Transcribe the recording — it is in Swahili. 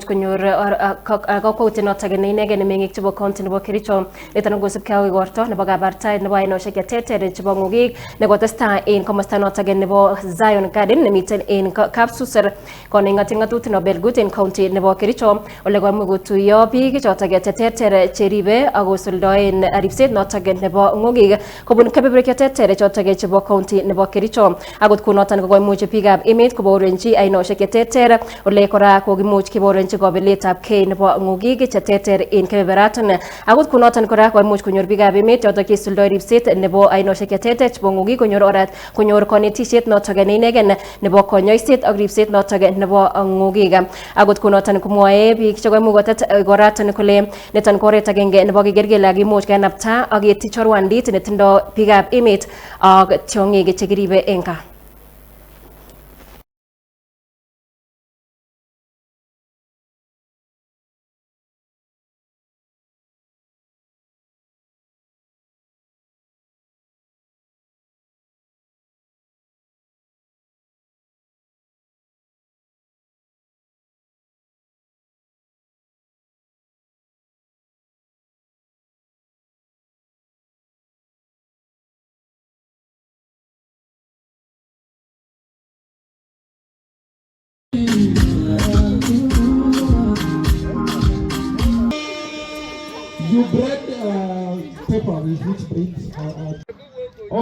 konyor kakwautiet notok neinegen meng'ik chebo county nebo Kericho niton kosubkei ak igorto nebo kabartaet nebo ainoshek cheterter chebo ng'ugik nekotestai en komosta notok nebo Zion Garden nemiten en kapsuser koning'ati ng'atutik nebo Belgut en county nebo Kericho ole koimuch kotuiyo biik chotok cheterter cheribe ak kosuldoen ribset notok nebo ng'ugik kobun kebeberwek cheterter chotok chebo county nebo Kericho akot kunoton kokoimuch biikab emet kobaorionchi ainoshek cheterter ole kora kokimuch kibaorionchi kabeletab kei nebo ng'ugik cheterter en kebeberaton akot kunoton kora koimuch konyor biikab emet chotok cheisuldo ribset nebo ainoshek cheterter chebo ng'ugik konyor konetisiet notok neinegen nebo konyoiset ak ribset notok nebo ng'ugik akot kunoton komwoe biik chekoimuch kotet igoraton kole niton ko oret agenge nebo keker kele kakimuch kenapta ak ketich chorwandit netindo biikab emet ak tiong'ik chekiribe en gaa. You bread paper with which breeds